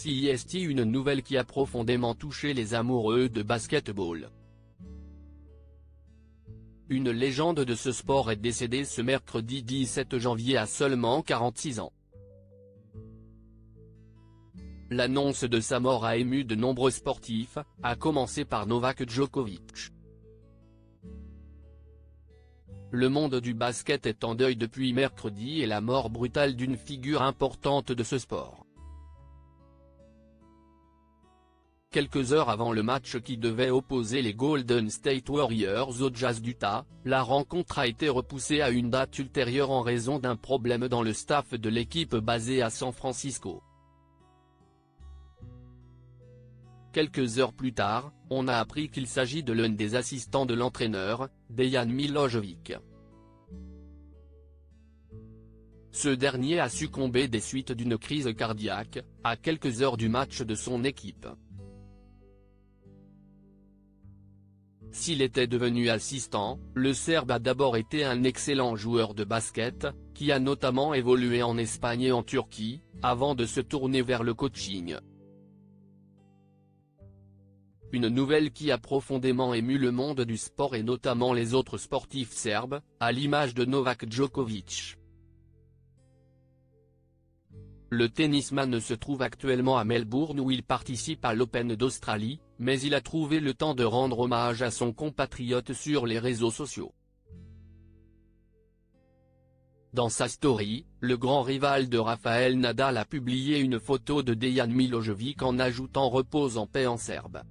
CEST, une nouvelle qui a profondément touché les amoureux de basketball. Une légende de ce sport est décédée ce mercredi 17 janvier à seulement 46 ans. L'annonce de sa mort a ému de nombreux sportifs, à commencer par Novak Djokovic. Le monde du basket est en deuil depuis mercredi et la mort brutale d'une figure importante de ce sport. Quelques heures avant le match qui devait opposer les Golden State Warriors au Jazz d'Utah, la rencontre a été repoussée à une date ultérieure en raison d'un problème dans le staff de l'équipe basée à San Francisco. Quelques heures plus tard, on a appris qu'il s'agit de l'un des assistants de l'entraîneur, Dejan Milojevic. Ce dernier a succombé des suites d'une crise cardiaque, à quelques heures du match de son équipe. S'il était devenu assistant, le Serbe a d'abord été un excellent joueur de basket, qui a notamment évolué en Espagne et en Turquie, avant de se tourner vers le coaching. Une nouvelle qui a profondément ému le monde du sport et notamment les autres sportifs serbes, à l'image de Novak Djokovic. Le tennisman se trouve actuellement à Melbourne où il participe à l'Open d'Australie, mais il a trouvé le temps de rendre hommage à son compatriote sur les réseaux sociaux. Dans sa story, le grand rival de Rafael Nadal a publié une photo de Dejan Milojevic en ajoutant « Repose en paix » en serbe.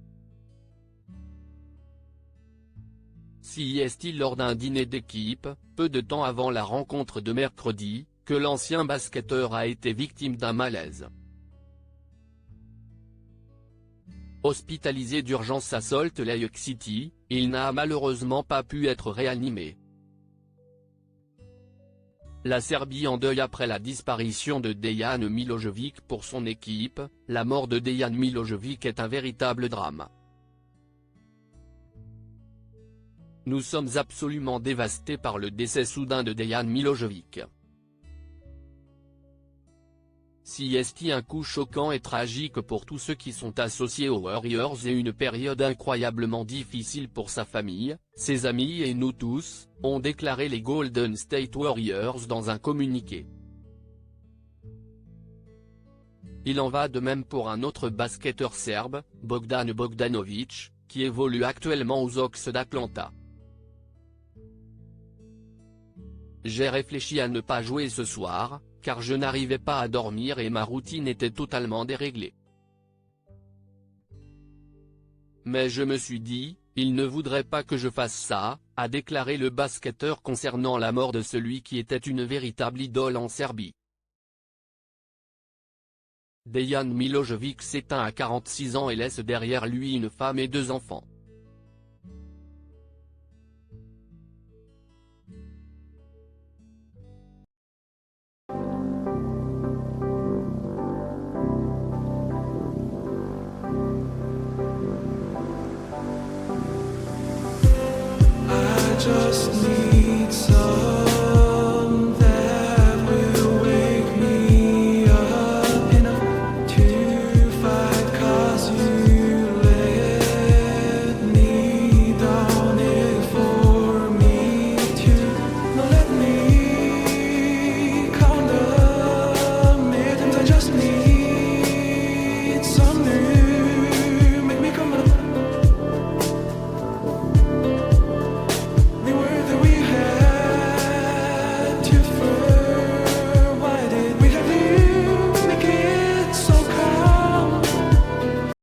CEST lors d'un dîner d'équipe, peu de temps avant la rencontre de mercredi, que l'ancien basketteur a été victime d'un malaise. Hospitalisé d'urgence à Salt Lake City, il n'a malheureusement pas pu être réanimé. La Serbie en deuil après la disparition de Dejan Milojevic. Pour son équipe, la mort de Dejan Milojevic est un véritable drame. Nous sommes absolument dévastés par le décès soudain de Dejan Milojevic. CEST, un coup choquant et tragique pour tous ceux qui sont associés aux Warriors et une période incroyablement difficile pour sa famille, ses amis et nous tous, ont déclaré les Golden State Warriors dans un communiqué. Il en va de même pour un autre basketteur serbe, Bogdan Bogdanovic, qui évolue actuellement aux Hawks d'Atlanta. J'ai réfléchi à ne pas jouer ce soir, car je n'arrivais pas à dormir et ma routine était totalement déréglée. Mais je me suis dit, il ne voudrait pas que je fasse ça, a déclaré le basketteur concernant la mort de celui qui était une véritable idole en Serbie. Dejan Milojevic s'éteint à 46 ans et laisse derrière lui une femme et 2 enfants. Just